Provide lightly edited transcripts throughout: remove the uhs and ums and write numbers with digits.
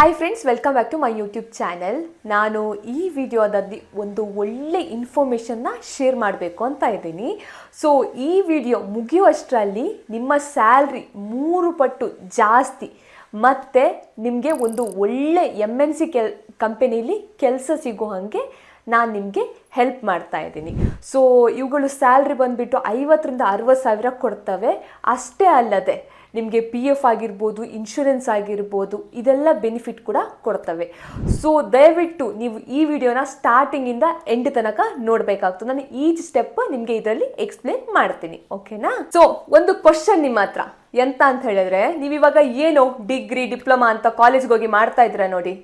Hi friends, welcome back to my YouTube channel. ನಾನು ಈ ವಿಡಿಯೋದಲ್ಲಿ ಒಂದು ಒಳ್ಳೆ ಇನ್ಫಾರ್ಮೇಷನ್ನ ಶೇರ್ ಮಾಡಬೇಕು ಅಂತ ಇದ್ದೀನಿ. ಸೊ ಈ ವಿಡಿಯೋ ಮುಗಿಯುವಷ್ಟರಲ್ಲಿ ನಿಮ್ಮ ಸ್ಯಾಲ್ರಿ 3 ಪಟ್ಟು ಜಾಸ್ತಿ ಮತ್ತು ನಿಮಗೆ ಒಂದು ಒಳ್ಳೆ MNC ಕಂಪನಿಲಿ ಕೆಲಸ ಸಿಗೋ ಹಾಗೆ ನಾನು ನಿಮಗೆ ಹೆಲ್ಪ್ ಮಾಡ್ತಾ ಇದ್ದೀನಿ. ಸೊ ಇವುಗಳು ಸ್ಯಾಲ್ರಿ ಬಂದುಬಿಟ್ಟು 50,000 to 60,000 ಕೊಡ್ತವೆ. ಅಷ್ಟೇ ಅಲ್ಲದೆ ನಿಮಗೆ PF ಆಗಿರ್ಬೋದು, ಇನ್ಶೂರೆನ್ಸ್ ಆಗಿರ್ಬೋದು, ಇದೆಲ್ಲ ಬೆನಿಫಿಟ್ ಕೂಡ ಕೊಡ್ತವೆ. ಸೊ ದಯವಿಟ್ಟು ನೀವು ಈ ವಿಡಿಯೋನ ಸ್ಟಾರ್ಟಿಂಗಿಂದ ಎಂಡ್ ತನಕ ನೋಡಬೇಕಾಗ್ತದೆ. ನಾನು ಈಚ್ ಸ್ಟೆಪ್ ನಿಮಗೆ ಇದರಲ್ಲಿ ಎಕ್ಸ್ಪ್ಲೇನ್ ಮಾಡ್ತೀನಿ, ಓಕೆನಾ? ಸೊ ಒಂದು ಕ್ವಶನ್ ನಿಮ್ಮ ಹತ್ರ ಎಂತ ಅಂತ ಹೇಳಿದ್ರೆ, ನೀವಿವಾಗ ಏನೋ ಡಿಗ್ರಿ ಡಿಪ್ಲೊಮಾ ಅಂತ ಕಾಲೇಜ್ಗೆ ಹೋಗಿ ಮಾಡ್ತಾ ಇದ್ದೀರಾ ನೋಡಿ,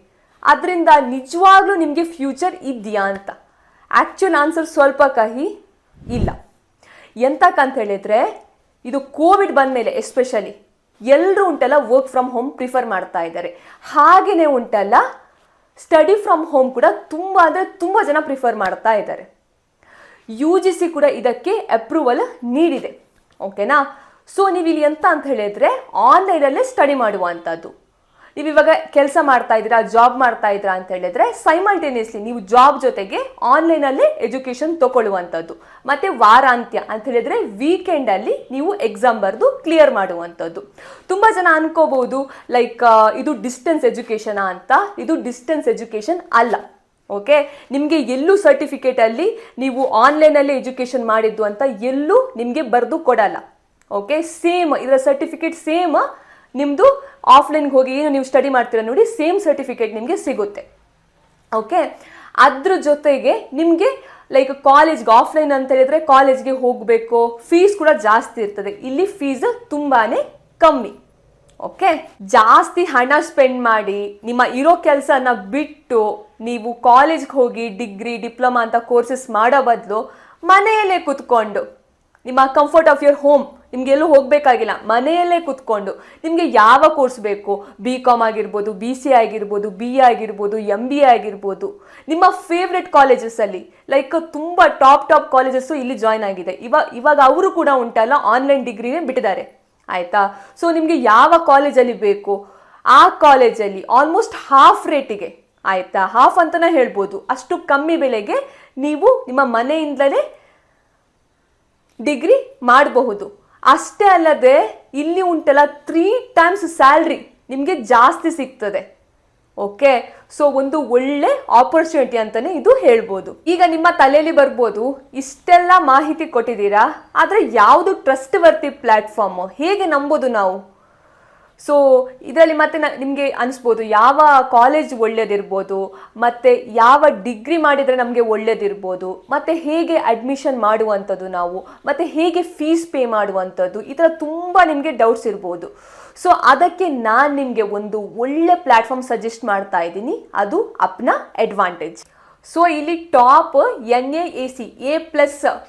ಅದರಿಂದ ನಿಜವಾಗ್ಲೂ ನಿಮಗೆ ಫ್ಯೂಚರ್ ಇದೆಯಾ ಅಂತ. ಆ್ಯಕ್ಚುಲ್ ಆನ್ಸರ್ ಸ್ವಲ್ಪ ಕಹಿ ಇಲ್ಲ. ಎಂತಕ್ಕಂತ ಹೇಳಿದ್ರೆ, ಇದು ಕೋವಿಡ್ ಬಂದ ಮೇಲೆ ಎಸ್ಪೆಷಲಿ ಎಲ್ಲರೂ ಉಂಟಲ್ಲ ವರ್ಕ್ ಫ್ರಮ್ ಹೋಮ್ ಪ್ರಿಫರ್ ಮಾಡ್ತಾ ಇದ್ದಾರೆ. ಹಾಗೆಯೇ ಉಂಟಲ್ಲ ಸ್ಟಡಿ ಫ್ರಮ್ ಹೋಮ್ ಕೂಡ ತುಂಬ ಜನ ಪ್ರಿಫರ್ ಮಾಡ್ತಾ ಇದ್ದಾರೆ. UGC ಕೂಡ ಇದಕ್ಕೆ ಅಪ್ರೂವಲ್ ನೀಡಿದೆ, ಓಕೆನಾ? ಸೊ ನೀವು ಇಲ್ಲಿ ಎಂತ ಅಂತ ಹೇಳಿದ್ರೆ ಆನ್ಲೈನಲ್ಲೇ ಸ್ಟಡಿ ಮಾಡುವಂಥದ್ದು. ನೀವಿವಾಗ ಕೆಲಸ ಮಾಡ್ತಾ ಇದ್ದೀರಾ, ಜಾಬ್ ಮಾಡ್ತಾ ಇದ್ದೀರಾ ಅಂತ ಹೇಳಿದ್ರೆ ಸೈಮಲ್ಟೇನಿಯಸ್ಲಿ ನೀವು ಜಾಬ್ ಜೊತೆಗೆ ಆನ್ಲೈನಲ್ಲೇ ಎಜುಕೇಷನ್ ತಗೊಳ್ಳುವಂಥದ್ದು. ಮತ್ತು ವಾರಾಂತ್ಯ ಅಂತ ಹೇಳಿದ್ರೆ ವೀಕೆಂಡಲ್ಲಿ ನೀವು ಎಕ್ಸಾಮ್ ಬರೆದು ಕ್ಲಿಯರ್ ಮಾಡುವಂಥದ್ದು. ತುಂಬ ಜನ ಅನ್ಕೋಬಹುದು ಲೈಕ್ ಇದು ಡಿಸ್ಟೆನ್ಸ್ ಎಜುಕೇಷನಾ ಅಂತ. ಇದು ಡಿಸ್ಟೆನ್ಸ್ ಎಜುಕೇಷನ್ ಅಲ್ಲ, ಓಕೆ? ನಿಮಗೆ ಎಲ್ಲೂ ಸರ್ಟಿಫಿಕೇಟಲ್ಲಿ ನೀವು ಆನ್ಲೈನಲ್ಲೇ ಎಜುಕೇಷನ್ ಮಾಡಿದ್ದು ಅಂತ ಎಲ್ಲೂ ನಿಮಗೆ ಬರೆದು ಕೊಡಲ್ಲ, ಓಕೆ? ಸೇಮ್ ಇದರ ಸರ್ಟಿಫಿಕೇಟ್ ಸೇಮ್ ನಿಮ್ಮದು ಆಫ್ಲೈನ್ಗೆ ಹೋಗಿ ಏನು ನೀವು ಸ್ಟಡಿ ಮಾಡ್ತೀರಾ ನೋಡಿ, ಸೇಮ್ ಸರ್ಟಿಫಿಕೇಟ್ ನಿಮಗೆ ಸಿಗುತ್ತೆ, ಓಕೆ? ಅದ್ರ ಜೊತೆಗೆ ನಿಮಗೆ ಲೈಕ್ ಕಾಲೇಜ್ಗೆ ಆಫ್ಲೈನ್ ಅಂತ ಹೇಳಿದ್ರೆ ಕಾಲೇಜ್ಗೆ ಹೋಗಬೇಕು, ಫೀಸ್ ಕೂಡ ಜಾಸ್ತಿ ಇರ್ತದೆ. ಇಲ್ಲಿ ಫೀಸ್ ತುಂಬಾ ಕಮ್ಮಿ, ಓಕೆ? ಜಾಸ್ತಿ ಹಣ ಸ್ಪೆಂಡ್ ಮಾಡಿ ನಿಮ್ಮ ಇರೋ ಕೆಲಸನ ಬಿಟ್ಟು ನೀವು ಕಾಲೇಜ್ಗೆ ಹೋಗಿ ಡಿಗ್ರಿ ಡಿಪ್ಲೊಮಾ ಅಂತ ಕೋರ್ಸಸ್ ಮಾಡೋ ಬದಲು ಮನೆಯಲ್ಲೇ ಕೂತ್ಕೊಂಡು ನಿಮ್ಮ ಕಂಫರ್ಟ್ ಆಫ್ ಯುವರ್ ಹೋಮ್, ನಿಮ್ಗೆ ಎಲ್ಲೂ ಹೋಗಬೇಕಾಗಿಲ್ಲ, ಮನೆಯಲ್ಲೇ ಕೂತ್ಕೊಂಡು ನಿಮಗೆ ಯಾವ ಕೋರ್ಸ್ ಬೇಕು, BCom ಆಗಿರ್ಬೋದು, BCA ಆಗಿರ್ಬೋದು, BA ಆಗಿರ್ಬೋದು, MBA ಆಗಿರ್ಬೋದು, ನಿಮ್ಮ ಫೇವ್ರೆಟ್ ಕಾಲೇಜಸ್ಸಲ್ಲಿ ಲೈಕ್ ತುಂಬ ಟಾಪ್ ಕಾಲೇಜಸ್ಸು ಇಲ್ಲಿ ಜಾಯ್ನ್ ಆಗಿದೆ. ಇವಾಗ ಅವರು ಕೂಡ ಉಂಟಲ್ಲ ಆನ್ಲೈನ್ ಡಿಗ್ರಿನೇ ಬಿಟ್ಟಿದ್ದಾರೆ, ಆಯಿತಾ? ಸೊ ನಿಮಗೆ ಯಾವ ಕಾಲೇಜಲ್ಲಿ ಬೇಕು ಆ ಕಾಲೇಜಲ್ಲಿ ಆಲ್ಮೋಸ್ಟ್ ಹಾಫ್ ರೇಟಿಗೆ, ಆಯಿತಾ, ಹಾಫ್ ಅಂತಲೇ ಹೇಳ್ಬೋದು, ಅಷ್ಟು ಕಮ್ಮಿ ಬೆಲೆಗೆ ನೀವು ನಿಮ್ಮ ಮನೆಯಿಂದಲೇ ಡಿಗ್ರಿ ಮಾಡಬಹುದು. ಅಷ್ಟೇ ಅಲ್ಲದೆ ಇಲ್ಲಿ ಉಂಟಲ್ಲ 3 times ಸ್ಯಾಲ್ರಿ ನಿಮಗೆ ಜಾಸ್ತಿ ಸಿಗ್ತದೆ, ಓಕೆ? ಸೊ ಒಂದು ಒಳ್ಳೆ ಆಪರ್ಚುನಿಟಿ ಅಂತಲೇ ಇದು ಹೇಳ್ಬೋದು. ಈಗ ನಿಮ್ಮ ತಲೆಯಲ್ಲಿ ಬರ್ಬೋದು, ಇಷ್ಟೆಲ್ಲ ಮಾಹಿತಿ ಕೊಟ್ಟಿದ್ದೀರಾ, ಆದರೆ ಯಾವುದು ಟ್ರಸ್ಟ್ ವರ್ತಿ ಪ್ಲ್ಯಾಟ್ಫಾರ್ಮು, ಹೇಗೆ ನಂಬೋದು ನಾವು? ಸೊ ಇದರಲ್ಲಿ ಮತ್ತೆ ನಿಮಗೆ ಅನಿಸ್ಬೋದು ಯಾವ ಕಾಲೇಜ್ ಒಳ್ಳೇದಿರ್ಬೋದು, ಮತ್ತು ಯಾವ ಡಿಗ್ರಿ ಮಾಡಿದರೆ ನಮಗೆ ಒಳ್ಳೇದಿರ್ಬೋದು, ಮತ್ತು ಹೇಗೆ ಅಡ್ಮಿಷನ್ ಮಾಡುವಂಥದ್ದು ನಾವು, ಮತ್ತು ಹೇಗೆ ಫೀಸ್ ಪೇ ಮಾಡುವಂಥದ್ದು, ಈ ಥರ ತುಂಬ ನಿಮಗೆ ಡೌಟ್ಸ್ ಇರ್ಬೋದು. ಸೊ ಅದಕ್ಕೆ ನಾನು ನಿಮಗೆ ಒಂದು ಒಳ್ಳೆ ಪ್ಲ್ಯಾಟ್ಫಾರ್ಮ್ ಸಜೆಸ್ಟ್ ಮಾಡ್ತಾ ಇದ್ದೀನಿ, ಅದು ಅಪ್ನಾ ಅಡ್ವಾಂಟೇಜ್. ಸೊ ಇಲ್ಲಿ ಟಾಪ್ NAAC A+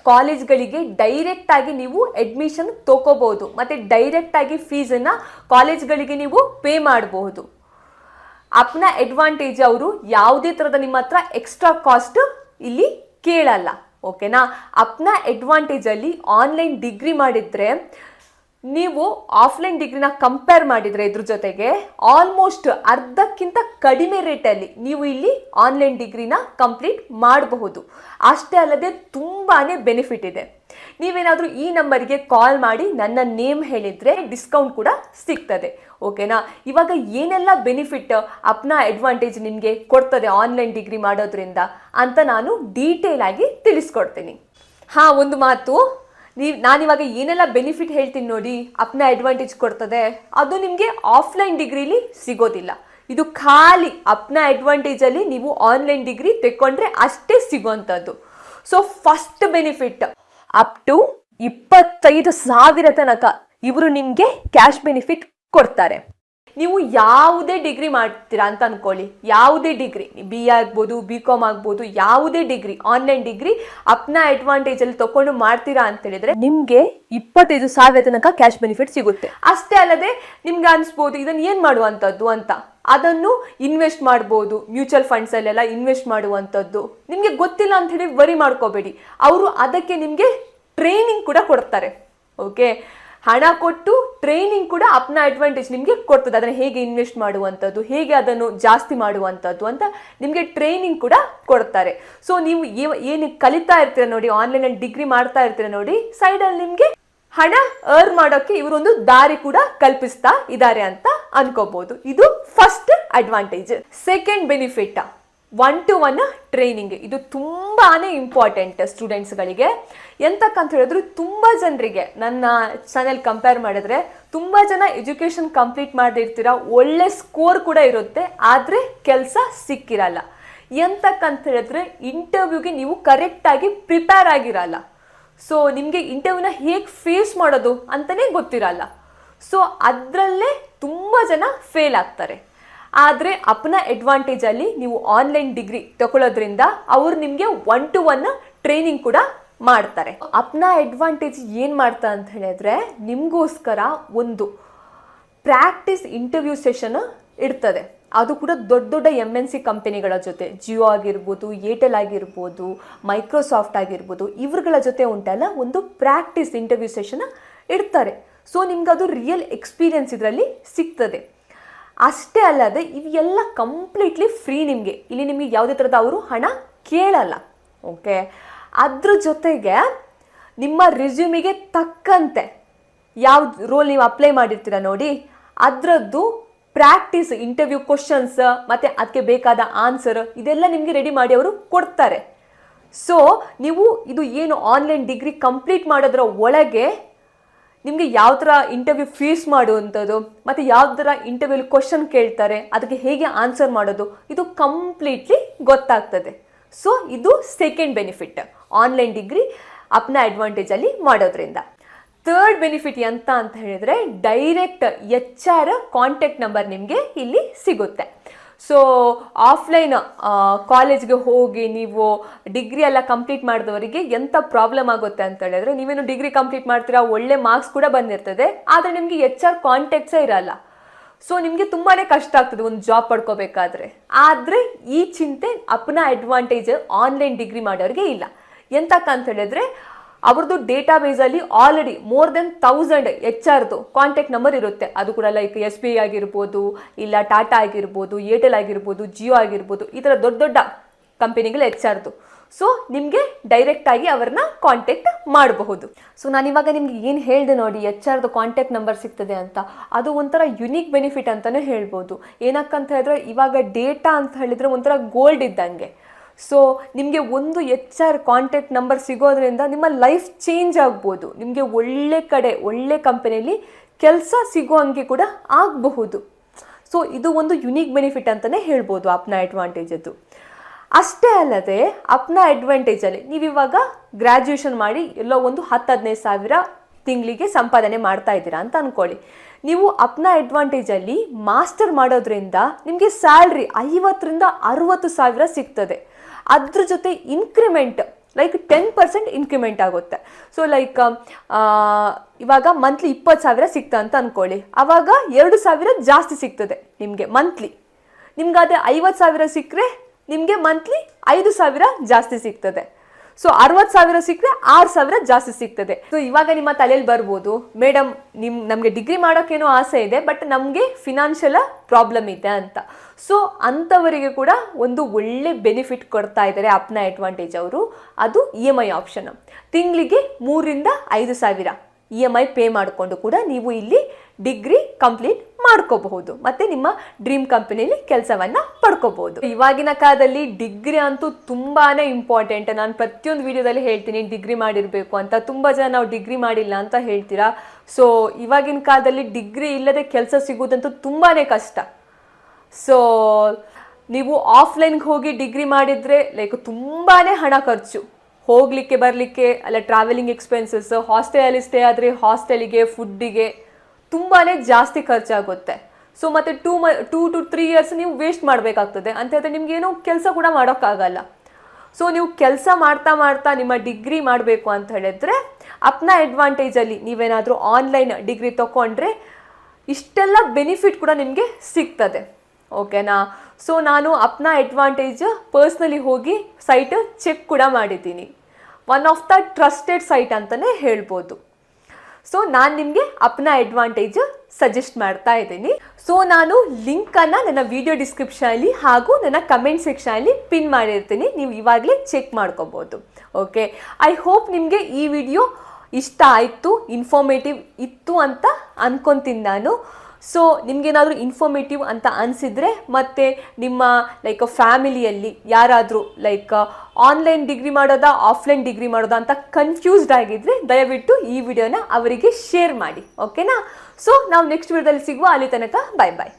ಕಾಲೇಜ್ಗಳಿಗೆ ಡೈರೆಕ್ಟಾಗಿ ನೀವು ಅಡ್ಮಿಷನ್ ತಗೋಬಹುದು, ಮತ್ತು ಡೈರೆಕ್ಟಾಗಿ ಫೀಸನ್ನು ಕಾಲೇಜ್ಗಳಿಗೆ ನೀವು ಪೇ ಮಾಡಬಹುದು. ಅಪ್ನಾ ಅಡ್ವಾಂಟೇಜ್ ಅವರು ಯಾವುದೇ ಥರದ ನಿಮ್ಮ ಹತ್ರ ಎಕ್ಸ್ಟ್ರಾ ಕಾಸ್ಟ್ ಇಲ್ಲಿ ಕೇಳಲ್ಲ, ಓಕೆನಾ? ಅಪ್ನಾ ಅಡ್ವಾಂಟೇಜಲ್ಲಿ ಆನ್ಲೈನ್ ಡಿಗ್ರಿ ಮಾಡಿದರೆ ನೀವು ಆಫ್ಲೈನ್ ಡಿಗ್ರಿನ ಕಂಪೇರ್ ಮಾಡಿದರೆ ಇದ್ರ ಜೊತೆಗೆ ಆಲ್ಮೋಸ್ಟ್ ಅರ್ಧಕ್ಕಿಂತ ಕಡಿಮೆ ರೇಟಲ್ಲಿ ನೀವು ಇಲ್ಲಿ ಆನ್ಲೈನ್ ಡಿಗ್ರಿನ ಕಂಪ್ಲೀಟ್ ಮಾಡಬಹುದು. ಅಷ್ಟೇ ಅಲ್ಲದೆ ತುಂಬಾ ಬೆನಿಫಿಟ್ ಇದೆ. ನೀವೇನಾದರೂ ಈ ನಂಬರಿಗೆ ಕಾಲ್ ಮಾಡಿ ನನ್ನ ನೇಮ್ ಹೇಳಿದರೆ ಡಿಸ್ಕೌಂಟ್ ಕೂಡ ಸಿಗ್ತದೆ, ಓಕೆನಾ? ಇವಾಗ ಏನೆಲ್ಲ ಬೆನಿಫಿಟ್ ಅಪ್ನಾ ಅಡ್ವಾಂಟೇಜ್ ನಿಮಗೆ ಕೊಡ್ತದೆ ಆನ್ಲೈನ್ ಡಿಗ್ರಿ ಮಾಡೋದ್ರಿಂದ ಅಂತ ನಾನು ಡೀಟೇಲ್ ಆಗಿ ತಿಳಿಸ್ಕೊಡ್ತೀನಿ. ಒಂದು ಮಾತು, ನಾನಿವಾಗ ಏನೆಲ್ಲ ಬೆನಿಫಿಟ್ ಹೇಳ್ತೀನಿ ನೋಡಿ, ಅಪ್ನಾ ಅಡ್ವಾಂಟೇಜ್ ಕೊಡ್ತದೆ, ಅದು ನಿಮಗೆ ಆಫ್ಲೈನ್ ಡಿಗ್ರಿಲಿ ಸಿಗೋದಿಲ್ಲ. ಇದು ಖಾಲಿ ಅಪ್ನಾ ಅಡ್ವಾಂಟೇಜಲ್ಲಿ ನೀವು ಆನ್ಲೈನ್ ಡಿಗ್ರಿ ತೆಕ್ಕೊಂಡ್ರೆ ಅಷ್ಟೇ ಸಿಗೋವಂಥದ್ದು. So first benefit up to 25,000 ತನಕ ಇವರು ನಿಮಗೆ ಕ್ಯಾಶ್ ಬೆನಿಫಿಟ್ ಕೊಡ್ತಾರೆ. ನೀವು ಯಾವುದೇ ಡಿಗ್ರಿ ಮಾಡ್ತೀರಾ ಅಂತ ಅನ್ಕೊಳ್ಳಿ, ಯಾವುದೇ ಡಿಗ್ರಿ BA ಆಗ್ಬೋದು, BCom ಆಗ್ಬೋದು, ಯಾವುದೇ ಡಿಗ್ರಿ ಆನ್ಲೈನ್ ಡಿಗ್ರಿ ಅಪ್ನಾ ಅಡ್ವಾಂಟೇಜಲ್ಲಿ ತಗೊಂಡು ಮಾಡ್ತೀರಾ ಅಂತ ಹೇಳಿದ್ರೆ ನಿಮಗೆ 25,000 ತನಕ ಕ್ಯಾಶ್ ಬೆನಿಫಿಟ್ ಸಿಗುತ್ತೆ. ಅಷ್ಟೇ ಅಲ್ಲದೆ ನಿಮ್ಗೆ ಅನಿಸ್ಬೋದು ಇದನ್ನು ಏನು ಮಾಡುವಂಥದ್ದು ಅಂತ, ಅದನ್ನು ಇನ್ವೆಸ್ಟ್ ಮಾಡ್ಬೋದು, ಮ್ಯೂಚುವಲ್ ಫಂಡ್ಸಲ್ಲೆಲ್ಲ ಇನ್ವೆಸ್ಟ್ ಮಾಡುವಂಥದ್ದು. ನಿಮಗೆ ಗೊತ್ತಿಲ್ಲ ಅಂತ ಹೇಳಿ ವರಿ ಮಾಡ್ಕೋಬೇಡಿ, ಅವರು ಅದಕ್ಕೆ ನಿಮಗೆ ಟ್ರೈನಿಂಗ್ ಕೂಡ ಕೊಡ್ತಾರೆ, ಓಕೆ? ಹಣ ಕೊಟ್ಟು ಟ್ರೈನಿಂಗ್ ಕೂಡ ಅಪ್ನಾ ಅಡ್ವಾಂಟೇಜ್ ನಿಮಗೆ ಕೊಡ್ತದೆ. ಅದನ್ನು ಹೇಗೆ ಇನ್ವೆಸ್ಟ್ ಮಾಡುವಂಥದ್ದು, ಹೇಗೆ ಅದನ್ನು ಜಾಸ್ತಿ ಮಾಡುವಂಥದ್ದು ಅಂತ ನಿಮಗೆ ಟ್ರೈನಿಂಗ್ ಕೂಡ ಕೊಡ್ತಾರೆ. ಸೊ ನೀವು ಏನು ಕಲಿತಾ ಇರ್ತೀರ ನೋಡಿ, ಆನ್ಲೈನಲ್ಲಿ ಡಿಗ್ರಿ ಮಾಡ್ತಾ ಇರ್ತೀರ ನೋಡಿ, ಸೈಡಲ್ಲಿ ನಿಮಗೆ ಹಣ ಅರ್ನ್ ಮಾಡೋಕ್ಕೆ ಇವರೊಂದು ದಾರಿ ಕೂಡ ಕಲ್ಪಿಸ್ತಾ ಇದ್ದಾರೆ ಅಂತ ಅನ್ಕೋಬಹುದು. ಇದು first advantage. Second benefit, 1-to-1 training. ಇದು ತುಂಬಾನೇ ಇಂಪಾರ್ಟೆಂಟ್ ಸ್ಟೂಡೆಂಟ್ಸ್ಗಳಿಗೆ. ಎಂತಕ್ಕಂತ ಹೇಳಿದ್ರು, ತುಂಬ ಜನರಿಗೆ ನನ್ನ ಚಾನೆಲ್ ಕಂಪೇರ್ ಮಾಡಿದ್ರೆ ತುಂಬ ಜನ ಎಜುಕೇಷನ್ ಕಂಪ್ಲೀಟ್ ಮಾಡಿರ್ತೀರ, ಒಳ್ಳೆ ಸ್ಕೋರ್ ಕೂಡ ಇರುತ್ತೆ, ಆದರೆ ಕೆಲಸ ಸಿಕ್ಕಿರಲ್ಲ. ಎಂತಕ್ಕಂತ ಹೇಳಿದ್ರೆ ಇಂಟರ್ವ್ಯೂಗೆ ನೀವು ಕರೆಕ್ಟಾಗಿ ಪ್ರಿಪೇರ್ ಆಗಿರಲ್ಲ. ಸೊ ನಿಮಗೆ ಇಂಟರ್ವ್ಯೂನ ಹೇಗೆ ಫೇಸ್ ಮಾಡೋದು ಅಂತಲೇ ಗೊತ್ತಿರಲ್ಲ. ಸೊ ಅದರಲ್ಲೇ ತುಂಬ ಜನ ಫೇಲ್ ಆಗ್ತಾರೆ. ಆದರೆ ಅಪ್ನಾ ಅಡ್ವಾಂಟೇಜಲ್ಲಿ ನೀವು ಆನ್ಲೈನ್ ಡಿಗ್ರಿ ತಗೊಳ್ಳೋದ್ರಿಂದ ಅವರು ನಿಮಗೆ 1-to-1 ಟ್ರೈನಿಂಗ್ ಕೂಡ ಮಾಡ್ತಾರೆ. ಅಪ್ನಾ ಅಡ್ವಾಂಟೇಜ್ ಏನು ಮಾಡ್ತಾ ಅಂತ ಹೇಳಿದ್ರೆ, ನಿಮಗೋಸ್ಕರ ಒಂದು ಪ್ರಾಕ್ಟೀಸ್ ಇಂಟರ್ವ್ಯೂ ಸೆಷನ್ ಇರ್ತದೆ. ಅದು ಕೂಡ ದೊಡ್ಡ ದೊಡ್ಡ MNC ಕಂಪನಿಗಳ ಜೊತೆ, ಜಿಯೋ ಆಗಿರ್ಬೋದು, ಏರ್ಟೆಲ್ ಆಗಿರ್ಬೋದು, ಮೈಕ್ರೋಸಾಫ್ಟ್ ಆಗಿರ್ಬೋದು, ಇವ್ರುಗಳ ಜೊತೆ ಉಂಟಲ್ಲ ಒಂದು ಪ್ರಾಕ್ಟೀಸ್ ಇಂಟರ್ವ್ಯೂ ಸೆಷನ್ ಇಡ್ತಾರೆ. ಸೊ ನಿಮ್ಗೆ ಅದು ರಿಯಲ್ ಎಕ್ಸ್ಪೀರಿಯನ್ಸ್ ಇದರಲ್ಲಿ ಸಿಗ್ತದೆ. ಅಷ್ಟೇ ಅಲ್ಲದೆ ಇವೆಲ್ಲ ಕಂಪ್ಲೀಟ್ಲಿ ಫ್ರೀ. ನಿಮಗೆ ಇಲ್ಲಿ ನಿಮಗೆ ಯಾವುದೇ ಥರದ ಅವರು ಹಣ ಕೇಳಲ್ಲ. ಓಕೆ, ಅದ್ರ ಜೊತೆಗೆ ನಿಮ್ಮ ರೆಸ್ಯೂಮಿಗೆ ತಕ್ಕಂತೆ ಯಾವ ರೋಲ್ ನೀವು ಅಪ್ಲೈ ಮಾಡಿರ್ತೀರ ನೋಡಿ, ಅದರದ್ದು ಪ್ರಾಕ್ಟೀಸ್ ಇಂಟರ್ವ್ಯೂ ಕ್ವಶನ್ಸ್ ಮತ್ತು ಅದಕ್ಕೆ ಬೇಕಾದ ಆನ್ಸರ್ ಇದೆಲ್ಲ ನಿಮಗೆ ರೆಡಿ ಮಾಡಿ ಅವರು ಕೊಡ್ತಾರೆ. ಸೊ ನೀವು ಇದು ಏನು ಆನ್ಲೈನ್ ಡಿಗ್ರಿ ಕಂಪ್ಲೀಟ್ ಮಾಡೋದ್ರ ಒಳಗೆ ನಿಮಗೆ ಯಾವ ಥರ ಇಂಟರ್ವ್ಯೂ ಫೇಸ್ ಮಾಡುವಂಥದ್ದು ಮತ್ತು ಯಾವ ಥರ ಇಂಟರ್ವ್ಯೂಲಿ ಕ್ವಶನ್ ಕೇಳ್ತಾರೆ, ಅದಕ್ಕೆ ಹೇಗೆ ಆನ್ಸರ್ ಮಾಡೋದು, ಇದು ಕಂಪ್ಲೀಟ್ಲಿ ಗೊತ್ತಾಗ್ತದೆ. ಸೊ ಇದು ಸೆಕೆಂಡ್ ಬೆನಿಫಿಟ್ ಆನ್ಲೈನ್ ಡಿಗ್ರಿ ಅಪ್ನಾ ಅಡ್ವಾಂಟೇಜಲ್ಲಿ ಮಾಡೋದ್ರಿಂದ. ಥರ್ಡ್ ಬೆನಿಫಿಟ್ ಎಂತ ಅಂತ ಹೇಳಿದರೆ, ಡೈರೆಕ್ಟ್ HR ಕಾಂಟ್ಯಾಕ್ಟ್ ನಂಬರ್ ನಿಮಗೆ ಇಲ್ಲಿ ಸಿಗುತ್ತೆ. ಸೊ ಆಫ್ಲೈನ್ ಕಾಲೇಜ್ಗೆ ಹೋಗಿ ನೀವು ಡಿಗ್ರಿ ಎಲ್ಲ ಕಂಪ್ಲೀಟ್ ಮಾಡಿದವರಿಗೆ ಎಂಥ ಪ್ರಾಬ್ಲಮ್ ಆಗುತ್ತೆ ಅಂತ ಹೇಳಿದ್ರೆ, ನೀವೇನು ಡಿಗ್ರಿ ಕಂಪ್ಲೀಟ್ ಮಾಡ್ತೀರಾ, ಒಳ್ಳೆ ಮಾರ್ಕ್ಸ್ ಕೂಡ ಬಂದಿರ್ತದೆ, ಆದರೆ ನಿಮಗೆ HR ಕಾಂಟ್ಯಾಕ್ಟ್ಸೇ ಇರಲ್ಲ. ಸೊ ನಿಮಗೆ ತುಂಬಾ ಕಷ್ಟ ಆಗ್ತದೆ ಒಂದು ಜಾಬ್ ಪಡ್ಕೋಬೇಕಾದ್ರೆ. ಆದರೆ ಈ ಚಿಂತೆ ಅಪ್ನಾ ಅಡ್ವಾಂಟೇಜ್ ಆನ್ಲೈನ್ ಡಿಗ್ರಿ ಮಾಡೋರಿಗೆ ಇಲ್ಲ. ಎಂತಕ್ಕಂತ ಹೇಳಿದ್ರೆ, ಅವ್ರದ್ದು ಡೇಟಾಬೇಸಲ್ಲಿ already more than 1000 HR contact number ಇರುತ್ತೆ. ಅದು ಕೂಡ ಲೈಕ್ SBI ಆಗಿರ್ಬೋದು, ಇಲ್ಲ ಟಾಟಾ ಆಗಿರ್ಬೋದು, ಏರ್ಟೆಲ್ ಆಗಿರ್ಬೋದು, ಜಿಯೋ ಆಗಿರ್ಬೋದು, ಈ ಥರ ದೊಡ್ಡ ದೊಡ್ಡ ಕಂಪನಿಗಳು HR. ಸೊ ನಿಮಗೆ ಡೈರೆಕ್ಟಾಗಿ ಅವ್ರನ್ನ ಕಾಂಟ್ಯಾಕ್ಟ್ ಮಾಡಬಹುದು. ಸೊ ನಾನಿವಾಗ ನಿಮ್ಗೆ ಏನು ಹೇಳಿದೆ ನೋಡಿ, HR ಕಾಂಟ್ಯಾಕ್ಟ್ ನಂಬರ್ ಸಿಗ್ತದೆ ಅಂತ, ಅದು ಒಂಥರ ಯುನೀಕ್ ಬೆನಿಫಿಟ್ ಅಂತಲೇ ಹೇಳ್ಬೋದು. ಏನಕ್ಕಂತ ಹೇಳಿದ್ರೆ, ಇವಾಗ ಡೇಟಾ ಅಂತ ಹೇಳಿದ್ರೆ ಒಂಥರ ಗೋಲ್ಡ್ ಇದ್ದಂಗೆ. ಸೊ ನಿಮಗೆ ಒಂದು HR ಕಾಂಟ್ಯಾಕ್ಟ್ ನಂಬರ್ ಸಿಗೋದ್ರಿಂದ ನಿಮ್ಮ ಲೈಫ್ ಚೇಂಜ್ ಆಗ್ಬೋದು. ನಿಮಗೆ ಒಳ್ಳೆ ಕಡೆ ಒಳ್ಳೆ ಕಂಪನಿಯಲ್ಲಿ ಕೆಲಸ ಸಿಗೋ ಹಂಗೆ ಕೂಡ ಆಗಬಹುದು. ಸೊ ಇದು ಒಂದು ಯುನೀಕ್ ಬೆನಿಫಿಟ್ ಅಂತಲೇ ಹೇಳ್ಬೋದು ಅಪ್ನಾ ಅಡ್ವಾಂಟೇಜದ್ದು. ಅಷ್ಟೇ ಅಲ್ಲದೆ ಅಪ್ನಾ ಅಡ್ವಾಂಟೇಜಲ್ಲಿ ನೀವಿವಾಗ ಗ್ರ್ಯಾಜುಯೇಷನ್ ಮಾಡಿ ಎಲ್ಲೋ ಒಂದು 10-15 ಸಾವಿರ ತಿಂಗಳಿಗೆ ಸಂಪಾದನೆ ಮಾಡ್ತಾ ಇದ್ದೀರಾ ಅಂತ ಅಂದ್ಕೊಳ್ಳಿ. ನೀವು ಅಪ್ನಾ ಅಡ್ವಾಂಟೇಜಲ್ಲಿ ಮಾಸ್ಟರ್ ಮಾಡೋದ್ರಿಂದ ನಿಮಗೆ ಸ್ಯಾಲ್ರಿ 50-60 ಸಾವಿರ ಸಿಗ್ತದೆ. ಅದ್ರ ಜೊತೆ ಇನ್ಕ್ರಿಮೆಂಟ್ ಲೈಕ್ 10% ಇನ್ಕ್ರಿಮೆಂಟ್ ಆಗುತ್ತೆ. ಸೊ ಲೈಕ್ ಇವಾಗ ಮಂತ್ಲಿ 20 ಸಾವಿರ ಸಿಗ್ತಾ ಅಂತ ಅಂದ್ಕೊಳ್ಳಿ, ಆವಾಗ 2 ಸಾವಿರ ಜಾಸ್ತಿ ಸಿಗ್ತದೆ ನಿಮಗೆ ಮಂತ್ಲಿ. ನಿಮ್ಗೆ ಅದೇ 50 ಸಾವಿರ ಸಿಕ್ಕರೆ ನಿಮಗೆ ಮಂತ್ಲಿ 5 ಸಾವಿರ ಜಾಸ್ತಿ ಸಿಗ್ತದೆ. ಸೊ 60 ಸಾವಿರ ಸಿಕ್ಕರೆ 6 ಸಾವಿರ ಜಾಸ್ತಿ ಸಿಗ್ತದೆ. ಸೊ ಇವಾಗ ನಿಮ್ಮ ತಲೆಯಲ್ಲಿ ಬರ್ಬೋದು, ಮೇಡಮ್ ನಮಗೆ ಡಿಗ್ರಿ ಮಾಡೋಕ್ಕೇನೋ ಆಸೆ ಇದೆ, ಬಟ್ ನಮಗೆ ಫಿನಾನ್ಷಿಯಲ್ ಪ್ರಾಬ್ಲಮ್ ಇದೆ ಅಂತ. ಸೊ ಅಂಥವರಿಗೆ ಕೂಡ ಒಂದು ಒಳ್ಳೆ ಬೆನಿಫಿಟ್ ಕೊಡ್ತಾ ಇದ್ದಾರೆ ಅಪ್ನಾ ಅಡ್ವಾಂಟೇಜ್ ಅವರು. ಅದು EMI ಆಪ್ಷನ್. ತಿಂಗಳಿಗೆ 3-5 ಸಾವಿರ EMI ಪೇ ಮಾಡಿಕೊಂಡು ಕೂಡ ನೀವು ಇಲ್ಲಿ ಡಿಗ್ರಿ ಕಂಪ್ಲೀಟ್ ಮಾಡ್ಕೋಬಹುದು ಮತ್ತು ನಿಮ್ಮ ಡ್ರೀಮ್ ಕಂಪನಿಯಲ್ಲಿ ಕೆಲಸವನ್ನು ಪಡ್ಕೋಬಹುದು. ಇವಾಗಿನ ಕಾಲದಲ್ಲಿ ಡಿಗ್ರಿ ಅಂತೂ ತುಂಬಾ ಇಂಪಾರ್ಟೆಂಟ್. ನಾನು ಪ್ರತಿಯೊಂದು ವಿಡಿಯೋದಲ್ಲಿ ಹೇಳ್ತೀನಿ ಡಿಗ್ರಿ ಮಾಡಿರಬೇಕು ಅಂತ. ತುಂಬ ಜನ ನಾವು ಡಿಗ್ರಿ ಮಾಡಿಲ್ಲ ಅಂತ ಹೇಳ್ತೀರಾ. ಸೊ ಇವಾಗಿನ ಕಾಲದಲ್ಲಿ ಡಿಗ್ರಿ ಇಲ್ಲದೆ ಕೆಲಸ ಸಿಗೋದಂತೂ ತುಂಬಾ ಕಷ್ಟ. ಸೊ ನೀವು ಆಫ್ಲೈನ್ಗೆ ಹೋಗಿ ಡಿಗ್ರಿ ಮಾಡಿದರೆ ಲೈಕ್ ತುಂಬಾ ಹಣ ಖರ್ಚು, ಹೋಗಲಿಕ್ಕೆ ಬರಲಿಕ್ಕೆ, ಅಲ್ಲ ಟ್ರಾವೆಲಿಂಗ್ ಎಕ್ಸ್ಪೆನ್ಸಸ್, ಹಾಸ್ಟೆಲಲ್ಲಿ ಸ್ಟೇ ಆದರೆ ಹಾಸ್ಟೆಲಿಗೆ, ಫುಡ್ಡಿಗೆ ತುಂಬಾ ಜಾಸ್ತಿ ಖರ್ಚಾಗುತ್ತೆ. ಸೊ ಮತ್ತು 2 to 3 ಇಯರ್ಸ್ ನೀವು ವೇಸ್ಟ್ ಮಾಡಬೇಕಾಗ್ತದೆ ಅಂತ ಹೇಳಿದ್ರೆ ನಿಮ್ಗೇನೋ ಕೆಲಸ ಕೂಡ ಮಾಡೋಕ್ಕಾಗಲ್ಲ. ಸೊ ನೀವು ಕೆಲಸ ಮಾಡ್ತಾ ಮಾಡ್ತಾ ನಿಮ್ಮ ಡಿಗ್ರಿ ಮಾಡಬೇಕು ಅಂತ ಹೇಳಿದ್ರೆ ಅಪ್ನಾ ಅಡ್ವಾಂಟೇಜಲ್ಲಿ ನೀವೇನಾದರೂ ಆನ್ಲೈನ್ ಡಿಗ್ರಿ ತೊಗೊಂಡ್ರೆ ಇಷ್ಟೆಲ್ಲ ಬೆನಿಫಿಟ್ ಕೂಡ ನಿಮಗೆ ಸಿಗ್ತದೆ. ಓಕೆನಾ? ಸೊ ನಾನು ಅಪ್ನಾ ಅಡ್ವಾಂಟೇಜ್ ಪರ್ಸ್ನಲಿ ಹೋಗಿ ಸೈಟ್ ಚೆಕ್ ಕೂಡ ಮಾಡಿದ್ದೀನಿ. One of the trusted site ಅಂತಲೇ ಹೇಳ್ಬೋದು. ಸೊ ನಾನು ನಿಮಗೆ ಅಪ್ನಾ ಅಡ್ವಾಂಟೇಜ್ ಸಜೆಸ್ಟ್ ಮಾಡ್ತಾ ಇದ್ದೀನಿ. ಸೊ ನಾನು ಲಿಂಕನ್ನು ನನ್ನ ವಿಡಿಯೋ ಡಿಸ್ಕ್ರಿಪ್ಷನಲ್ಲಿ ಹಾಗೂ ನನ್ನ ಕಮೆಂಟ್ ಸೆಕ್ಷನಲ್ಲಿ ಪಿನ್ ಮಾಡಿರ್ತೀನಿ, ನೀವು ಇವಾಗಲೇ ಚೆಕ್ ಮಾಡ್ಕೋಬೋದು. ಓಕೆ, ಐ ಹೋಪ್ ನಿಮಗೆ ಈ ವಿಡಿಯೋ ಇಷ್ಟ ಆಯಿತು, ಇನ್ಫಾರ್ಮೇಟಿವ್ ಇತ್ತು ಅಂತ ಅನ್ಕೊತೀನಿ ನಾನು. ಸೊ ನಿಮಗೇನಾದರೂ ಇನ್ಫಾರ್ಮೇಟಿವ್ ಅಂತ ಅನಿಸಿದರೆ ಮತ್ತು ನಿಮ್ಮ ಲೈಕ್ ಫ್ಯಾಮಿಲಿಯಲ್ಲಿ ಯಾರಾದರೂ ಲೈಕ್ ಆನ್ಲೈನ್ ಡಿಗ್ರಿ ಮಾಡೋದಾ ಆಫ್ಲೈನ್ ಡಿಗ್ರಿ ಮಾಡೋದಾ ಅಂತ ಕನ್ಫ್ಯೂಸ್ಡ್ ಆಗಿದ್ದರೆ ದಯವಿಟ್ಟು ಈ ವಿಡಿಯೋನ ಅವರಿಗೆ ಶೇರ್ ಮಾಡಿ. ಓಕೆನಾ? ಸೊ ನಾವು ನೆಕ್ಸ್ಟ್ ವಿಡಿಯೋದಲ್ಲಿ ಸಿಗುವ, ಅಲ್ಲಿ ತನಕ ಬಾಯ್ ಬಾಯ್.